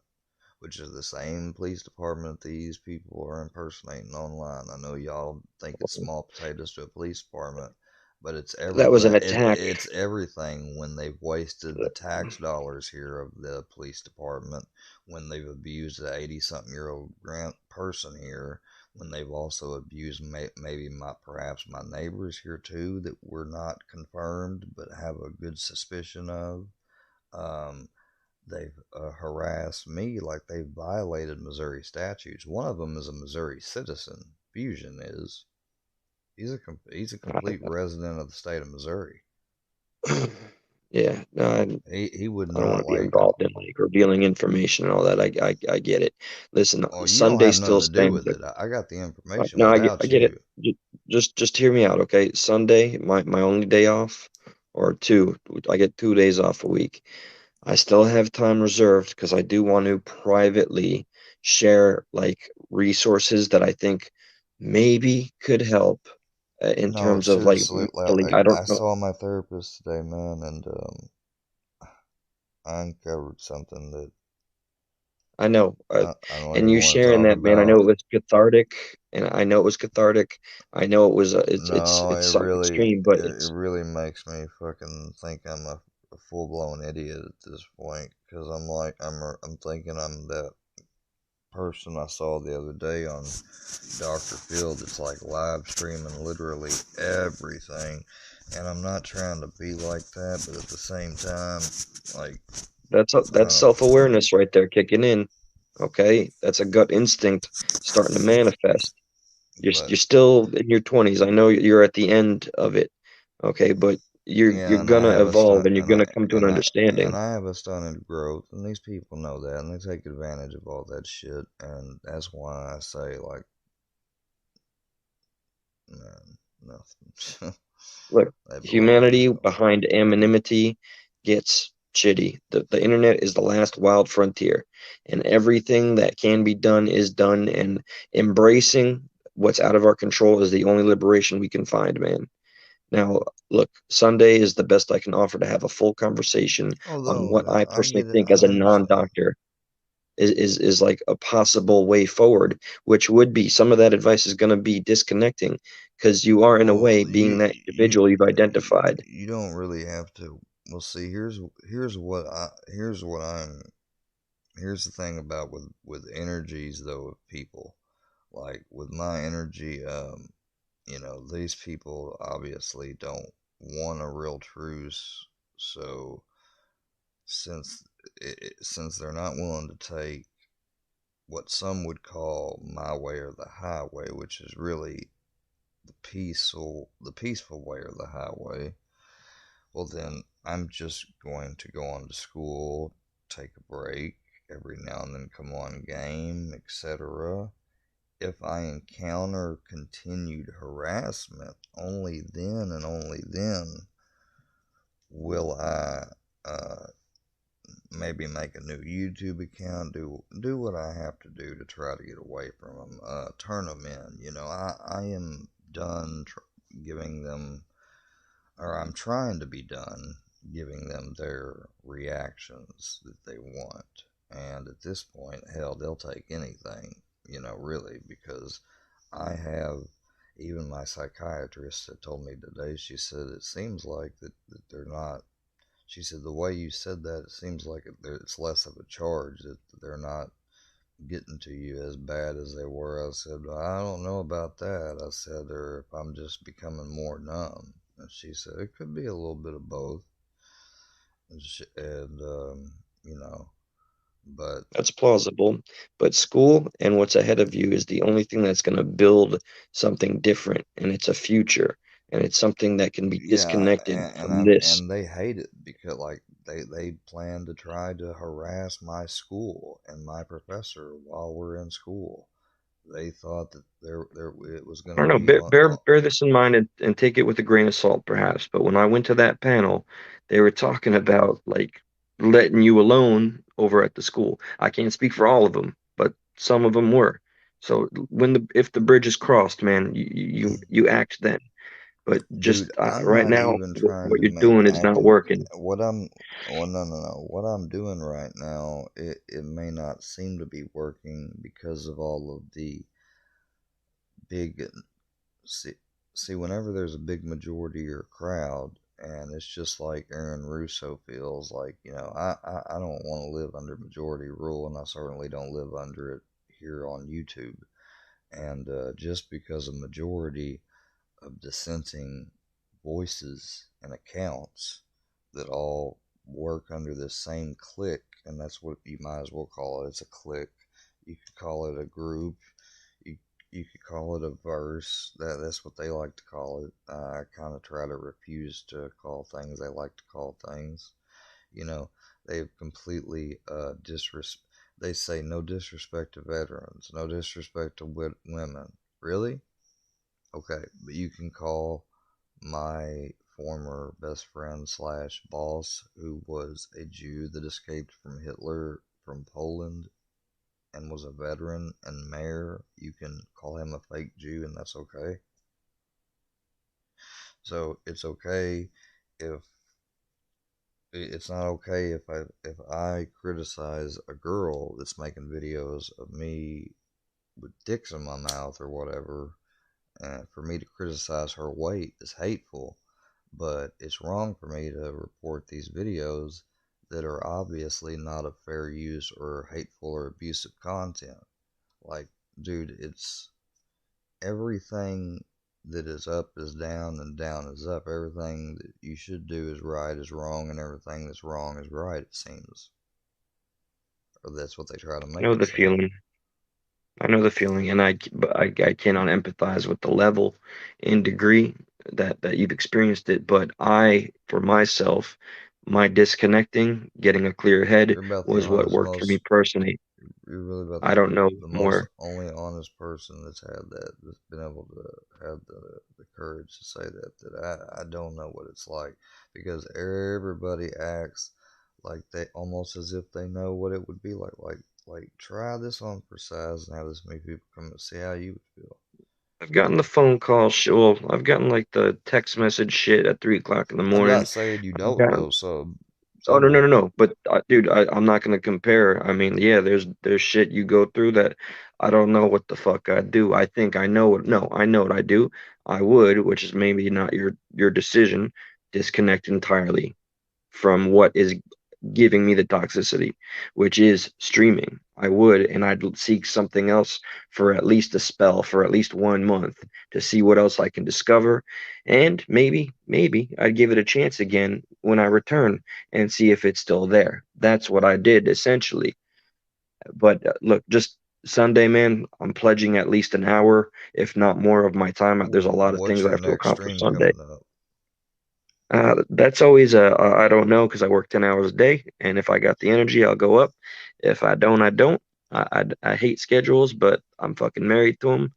A: which is the same police department these people are impersonating online. I know y'all think it's small potatoes to a police department, but it's
B: That was an
A: everything.
B: attack.
A: It's everything when they've wasted the tax dollars here of the police department, when they've abused the 80-something-year-old person here, when they've also abused maybe perhaps my neighbors here too that were not confirmed but have a good suspicion of. Um, they've harassed me like they've violated Missouri statutes. One of them is a Missouri citizen. Fusion is. He's a complete resident of the state of Missouri.
B: Yeah, no,
A: He would
B: I don't want
A: not
B: to be
A: like.
B: involved in like revealing information and all that. I get it. Listen,
A: Well, you don't
B: Sunday
A: have nothing
B: still
A: to do
B: stands.
A: with it. I got the information
B: No, I
A: without
B: get it.
A: you.
B: Just hear me out, okay? Sunday, my only day off, or two. I get 2 days off a week. I still have time reserved because I do want to privately share like resources that I think maybe could help in
A: No,
B: terms of like
A: seriously.
B: mentally. I don't
A: I
B: know.
A: saw my therapist today, man, and I uncovered something that
B: I know.
A: I don't
B: And
A: even
B: you
A: want to
B: sharing
A: talk
B: that, man, I know
A: about.
B: it was cathartic, and I know it was cathartic. I know it was.
A: No,
B: It's something extreme, but
A: it really makes me fucking think I'm a full blown idiot at this point because I'm thinking I'm that person I saw the other day on Dr. Phil that's like live streaming literally everything, and I'm not trying to be like that, but at the same time, like I
B: that's
A: don't know.
B: self-awareness right there kicking in. Okay, that's a gut instinct starting to manifest.
A: But
B: You're still in your 20s. I know you're at the end of it. Okay, but you're
A: yeah, and I
B: gonna
A: have a
B: evolve
A: stunt,
B: and you're gonna come to an
A: and
B: understanding.
A: I have a stunted growth, and these people know that, and they take advantage of all that shit, and that's why I say like, man, nothing.
B: Look,
A: They belong in
B: humanity
A: hell.
B: behind anonymity gets shitty. The internet is the last wild frontier, and everything that can be done is done, and embracing what's out of our control is the only liberation we can find, man. Now, look, Sunday is the best I can offer to have a full conversation on
A: Although
B: what I
A: I
B: personally
A: get it
B: think as a
A: 100%.
B: non-doctor. is like a possible way forward, which would be some of that advice is going to be disconnecting because you are in a way
A: Well,
B: being that individual you've identified.
A: you don't really have to. Well, see, here's the thing about with energies though of people. Like with my energy, these people obviously don't want a real truce. So since since they're not willing to take what some would call my way or the highway, which is really the peaceful way or the highway, well then I'm just going to go on to school, take a break every now and then, come on game, etc. If I encounter continued harassment, only then and only then will I uh, maybe make a new YouTube account, do what I have to do to try to get away from them, turn them in. I am done giving them, or I'm trying to be done giving them their reactions that they want. And at this point, hell, they'll take anything, really, because I have, even my psychiatrist that told me today, she said it seems like that they're not, she said the way you said that, it seems like it's less of a charge, that they're not getting to you as bad as they were. I said, I don't know about that. I said, or if I'm just becoming more numb. And she said, it could be a little bit of both. And but
B: That's plausible. But school and what's ahead of you is the only thing that's going to build something different, and it's a future, and it's something that can be
A: yeah,
B: disconnected
A: and
B: from this.
A: they hate it because like they plan to try to harass my school and my professor while we're in school. They thought that there it was going
B: I
A: to
B: don't know.
A: be on.
B: Bear this in mind and take it with a grain of salt, perhaps. But when I went to that panel, they were talking about like letting you alone over at the school. I can't speak for all of them, but some of them were. So when the if the bridge is crossed, man, you act then. But
A: Dude,
B: just
A: I'm
B: right
A: not
B: now,
A: even trying
B: what
A: to
B: you're
A: make
B: doing is not
A: acting.
B: working.
A: What I'm, well, no, no, no. What I'm doing right now, it may not seem to be working because of all of the big. See, whenever there's a big majority or crowd, and it's just like Aaron Russo feels like, I don't want to live under majority rule, and I certainly don't live under it here on YouTube. And just because a majority of dissenting voices and accounts that all work under the same clique, and that's what you might as well call it. It's a clique. You could call it a group. You you could call it a verse. That's what they like to call it. I kind of try to refuse to call things they like to call things. You know, they've completely They say no disrespect to veterans, no disrespect to women. Really? Okay, but you can call my former best friend slash boss, who was a Jew that escaped from Hitler from Poland and was a veteran and mayor. You can call him a fake Jew, and that's okay. So it's okay if it's not okay if I criticize a girl that's making videos of me with dicks in my mouth or whatever. For me to criticize her weight is hateful, but it's wrong for me to report these videos that are obviously not of fair use or hateful or abusive content. Like, dude, it's everything that is up is down and down is up. Everything that you should do is right is wrong, and everything that's wrong is right, it seems. Or that's what they try to
B: I
A: make
B: know
A: it
B: the
A: seem.
B: feeling. I know the feeling, and but I cannot empathize with the level and degree that you've experienced it. But I, for myself, my disconnecting, getting a clear head
A: You're about the
B: was what
A: honest,
B: worked for me
A: most
B: personally.
A: you're really about
B: I don't know
A: the most
B: more.
A: only honest person that's had that, that's been able to have the courage to say that I don't know what it's like, because everybody acts like they almost as if they know what it would be like try this on for size and have this many people come and see how you would feel.
B: I've gotten the phone call shit. Well, I've gotten like the text message shit at 3 o'clock in the
A: I'm not
B: morning.
A: saying you
B: I've
A: don't
B: gotten
A: know some.
B: Oh
A: So
B: no, no,
A: what?
B: no, no. But dude, I'm not gonna compare. I mean, yeah, there's shit you go through that I don't know what the fuck I do. I think I know what. No, I know what I do. I would, which is maybe not your decision, disconnect entirely from what is giving me the toxicity, which is streaming. I would, and I'd seek something else for at least a spell, for at least 1 month to see what else I can discover. And maybe I'd give it a chance again when I return and see if it's still there. That's what I did essentially. But look, just Sunday, man, I'm pledging at least an hour, if not more, of my time. There's a lot of
A: What's
B: things I
A: your
B: have to
A: next
B: accomplish
A: stream
B: Sunday.
A: coming up?
B: That's always I don't know because I work 10 hours a day, and if I got the energy, I'll go up. If I don't, I don't. I hate schedules, but I'm fucking married to them.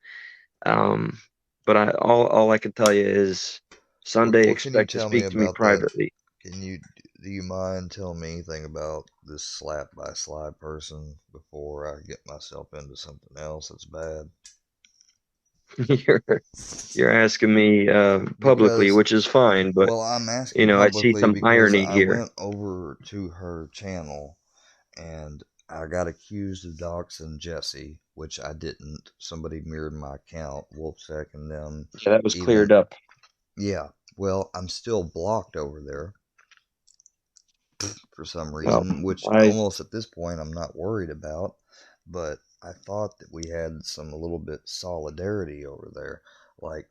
B: Um, but all I can tell you is Sunday,
A: What can you
B: expect to
A: tell me
B: speak to me
A: about that?
B: privately.
A: Can you do you mind telling me anything about this slap by slide person before I get myself into something else that's bad?
B: You're you're asking me publicly,
A: Because,
B: which is fine, but
A: well, I'm asking
B: I see
A: publicly
B: some
A: because
B: irony
A: I
B: here.
A: went over to her channel and I got accused of doxing Jesse, which I didn't. Somebody mirrored my account, Wolfsec, and them.
B: Yeah, that was
A: Even,
B: cleared up.
A: yeah. Well, I'm still blocked over there for some
B: Well,
A: reason, which
B: I
A: almost at this point I'm not worried about. But I thought that we had some a little bit solidarity over there. Like,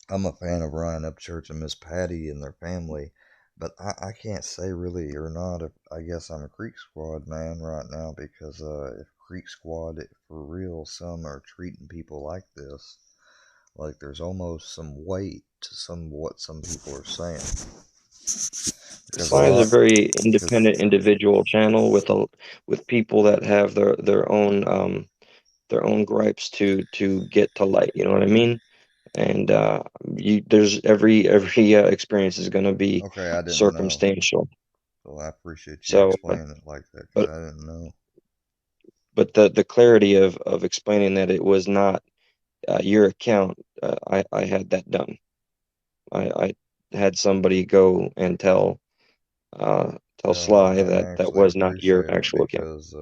A: I'm a fan of Ryan Upchurch and Miss Patty and their family, but I can't say really or not if I guess I'm a Creek Squad man right now because if Creek Squad for real, some are treating people like this. Like there's almost some weight to some what some people are saying because a
B: Sly is a
A: lot
B: very
A: because
B: independent individual channel with people that have their own gripes to get to light. You know what I mean? And you there's every experience is going to be
A: okay, I didn't know.
B: circumstantial.
A: So I appreciate you
B: So,
A: explaining it like that because
B: but
A: I didn't know.
B: the clarity of explaining that it was not your account, I had that done. I had somebody go and uh, tell
A: Well,
B: Sly
A: I
B: that
A: actually
B: was not your
A: appreciate it
B: actual account.
A: because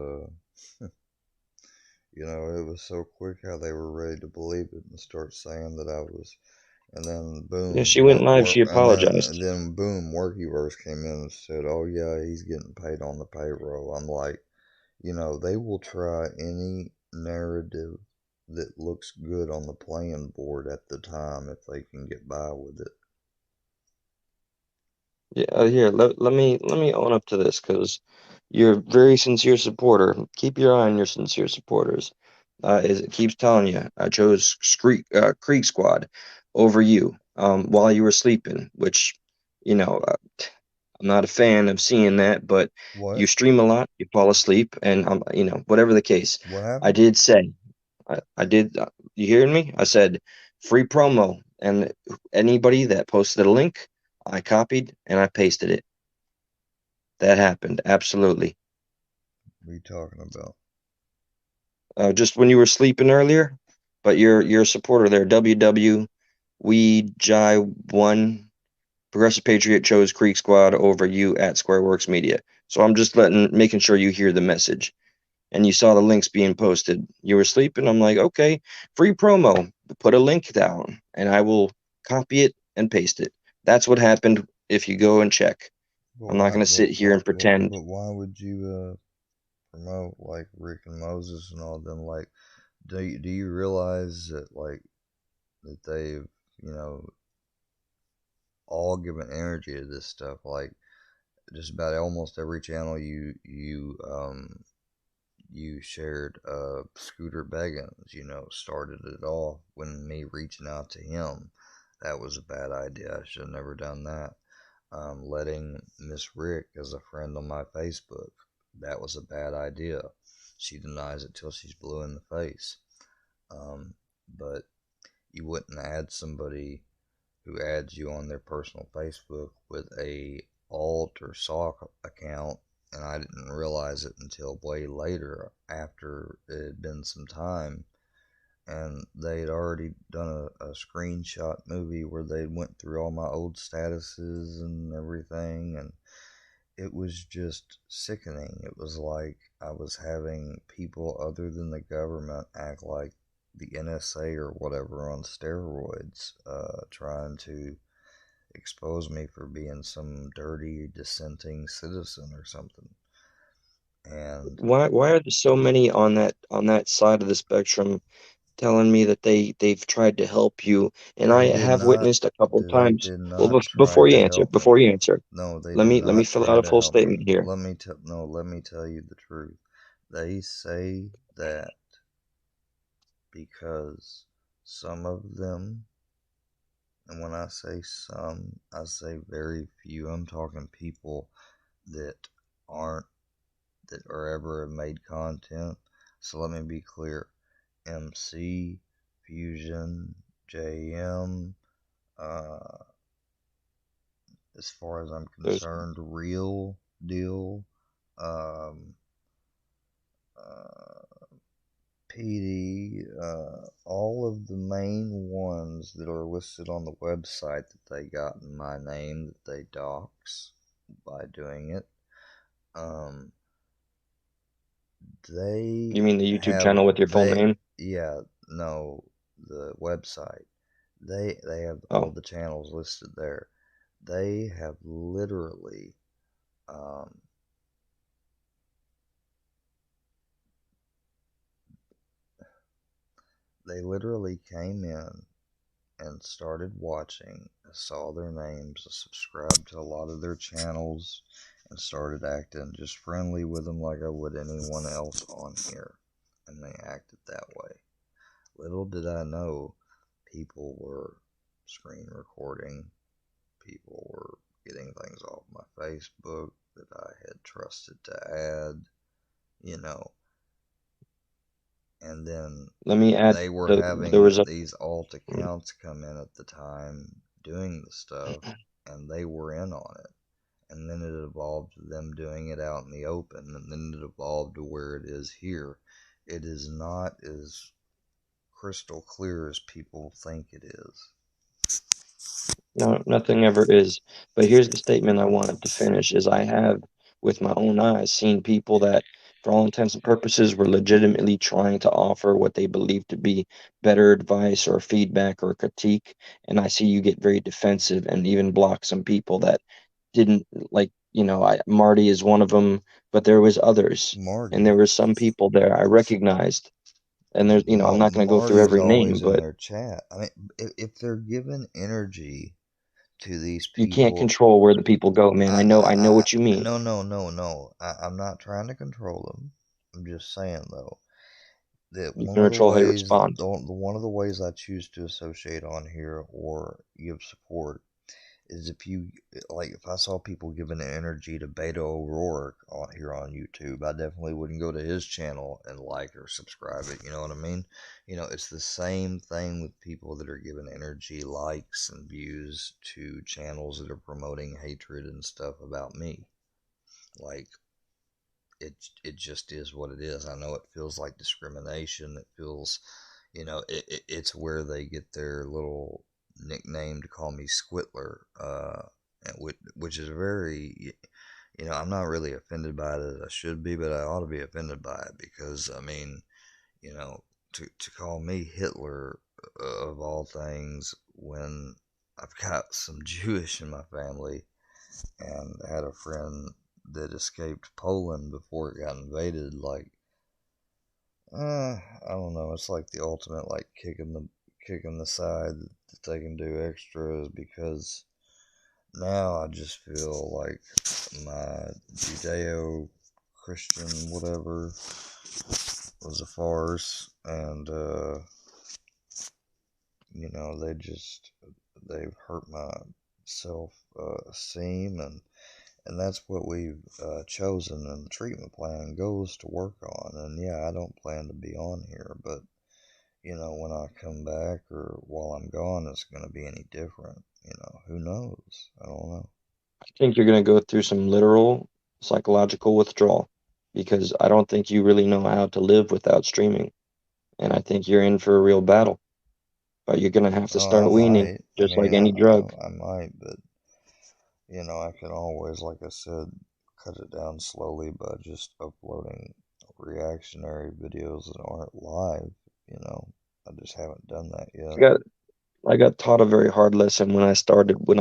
A: you know, it was so quick how they were ready to believe it and start saying that I was, and then
B: Yeah,
A: boom,
B: she went live. She
A: and
B: apologized.
A: then boom, Workyverse came in and said, "Oh yeah, he's getting paid on the payroll." I'm like, you know, they will try any narrative that looks good on the playing board at the time if they can get by with it.
B: Yeah, here, let me own up to this because you're a very sincere supporter. Keep your eye on your sincere supporters. As it keeps telling you, I chose Creek Squad over you while you were sleeping, which, you know, I'm not a fan of seeing that, but you
A: What?
B: stream a lot, you fall asleep, and whatever the case,
A: What
B: I
A: happened?
B: did say, I did, you hearing me? I said free promo, and anybody that posted a link, I copied and I pasted it. That happened, absolutely.
A: What are you talking about?
B: Just when you were sleeping earlier, but you're a supporter there. WW, we Jai one Progressive Patriot chose Creek Squad over you at Squareworks Media. So I'm just making sure you hear the message. And you saw the links being posted. You were sleeping. I'm like, okay, free promo. Put a link down, and I will copy it and paste it. That's what happened. If you go and check,
A: But
B: I'm not
A: why?
B: going to sit here and pretend.
A: But why would you promote like Rick and Moses and all them? Like, do you realize that like that they've you know all given energy to this stuff? Like, just about almost every channel you shared Scooter Beggins, you know, started it all when me reaching out to him. That was a bad idea. I should have never done that. Letting Miss Rick as a friend on my Facebook. That was a bad idea. She denies it till she's blue in the face. But you wouldn't add somebody who adds you on their personal Facebook with a alt or sock account, and I didn't realize it until way later after it had been some time, and they'd already done a screenshot movie where they went through all my old statuses and everything, and it was just sickening. It was like I was having people other than the government act like the NSA or whatever on steroids, trying to expose me for being some dirty dissenting citizen or something. And
B: Why are there so many on that side of the spectrum telling me that they've tried to help you? And I
A: they did
B: have
A: not
B: witnessed a couple
A: they
B: times.
A: did
B: Well,
A: not try to help me.
B: before you answer,
A: No, they did
B: let me
A: not
B: fill
A: try
B: out a
A: to
B: full
A: help me.
B: statement here.
A: Let me tell you the truth. They say that because some of them, and when I say some, I say very few. I'm talking people that aren't, that are ever have made content. So let me be clear. MC, Fusion, JM, uh, as far as I'm
B: There's
A: concerned, Real Deal, um, uh, PD, all of the main ones that are listed on the website that they got in my name that they dox by doing it. Um,
B: You
A: they
B: mean the YouTube
A: have
B: channel with your full
A: they
B: name?
A: yeah no the website, they have all
B: Oh,
A: the channels listed there. They have literally um, they literally came in and started watching, saw their names, subscribed to a lot of their channels, and started acting just friendly with them like I would anyone else on here. And they acted that way. Little did I know people were screen recording, people were getting things off my Facebook that I had trusted to add, you know, and then
B: let me add
A: they were
B: there
A: having
B: was a
A: these alt accounts come in at the time doing the stuff, and they were in on it. And then it evolved to them doing it out in the open, and then it evolved to where it is here. It is not as crystal clear as people think it is.
B: no, nothing ever is. But here's the statement I wanted to finish is I have with my own eyes seen people that for all intents and purposes were legitimately trying to offer what they believe to be better advice or feedback or critique. And I see you get very defensive and even block some people that didn't like, Marty is one of them, but there was others. And there
A: Marty,
B: were some people there I recognized. And there's, I'm not going to go through
A: Marty's
B: every name,
A: always in
B: but
A: their chat. I mean, if they're giving energy to these
B: you can't
A: people,
B: control where the people go, man. I know what you mean.
A: no, no, no, no. I'm not trying to control them. I'm just saying though that
B: You
A: one
B: can
A: of the
B: control how you
A: ways,
B: respond.
A: one of the ways I choose to associate on here or give support is if you, like, if I saw people giving energy to Beto O'Rourke on here on YouTube, I definitely wouldn't go to his channel and like or subscribe it. You know what I mean? It's the same thing with people that are giving energy, likes, and views to channels that are promoting hatred and stuff about me. Like, it just is what it is. I know it feels like discrimination. It feels, it's where they get their little nickname to call me Squitler, which is very, I'm not really offended by it as I should be, but I ought to be offended by it because, I mean, you know, to call me Hitler of all things when I've got some Jewish in my family and had a friend that escaped Poland before it got invaded. Like, I don't know. It's like the ultimate, like, kicking the side that they can do extras because now I just feel like my Judeo Christian whatever was a farce, and they've hurt my self esteem, and that's what we've chosen, and the treatment plan goes to work on. And yeah, I don't plan to be on here, but when I come back or while I'm gone, it's going to be any different. Who knows? I don't know.
B: I think you're going to go through some literal psychological withdrawal because I don't think you really know how to live without streaming. and I think you're in for a real battle. But you're gonna have to
A: Oh, I
B: start weaning,
A: might. I
B: just
A: mean,
B: like any drug.
A: I might, but I can always, like I said, cut it down slowly by just uploading reactionary videos that aren't live. You know, I just haven't done that
B: I
A: yet.
B: got I got taught a very hard lesson when I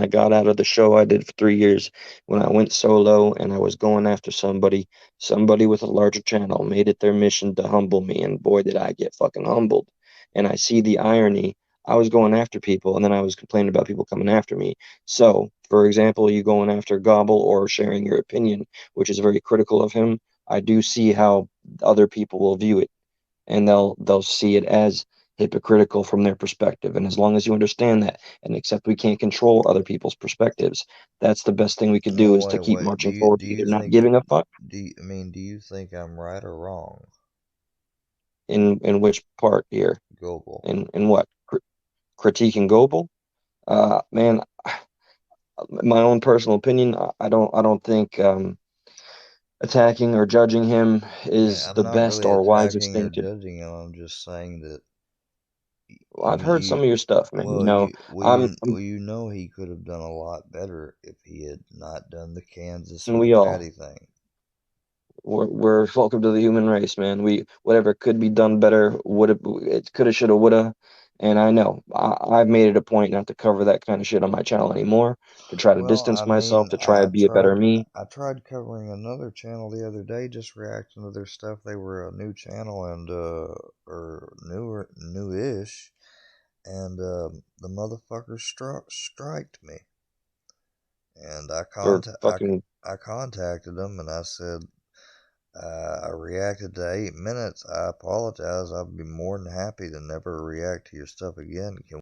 B: got out of the show I did for 3 years, when I went solo and I was going after somebody with a larger channel made it their mission to humble me, and boy, did I get fucking humbled. And I see the irony. I was going after people, and then I was complaining about people coming after me. So, for example, you going after Gobble or sharing your opinion, which is very critical of him, I do see how other people will view it, and they'll see it as hypocritical from their perspective. And as long as you understand that and accept we can't control other people's perspectives, that's the best thing we could do,
A: Well,
B: is to keep
A: wait.
B: marching forward,
A: Do you
B: either not
A: think
B: giving a fuck.
A: do you think I'm right or wrong,
B: In which part here?
A: Global?
B: In what? Critiquing Goebel? Man, my own personal opinion, I don't think attacking or judging him
A: I mean,
B: is
A: I'm
B: the
A: not
B: best
A: really
B: or wisest
A: attacking or
B: thing to.
A: judging him. I'm just saying that
B: I've heard some of your stuff, man.
A: you know he could have done a lot better if he had not done the Kansas or
B: And
A: the
B: we all
A: Patty thing.
B: we're welcome to the human race, man. We whatever could be done better, would have, it coulda, shoulda, woulda. And I know I've made it a point not to cover that kind of shit on my channel anymore, to try to
A: Well, I
B: distance myself,
A: mean,
B: to try to be a better me.
A: I tried covering another channel the other day, just reacting to their stuff. They were a new channel and or newish, and the motherfucker striked me, and
B: For fucking
A: I contacted them and I said, I reacted to 8 minutes. I apologize. I'd be more than happy to never react to your stuff again. Can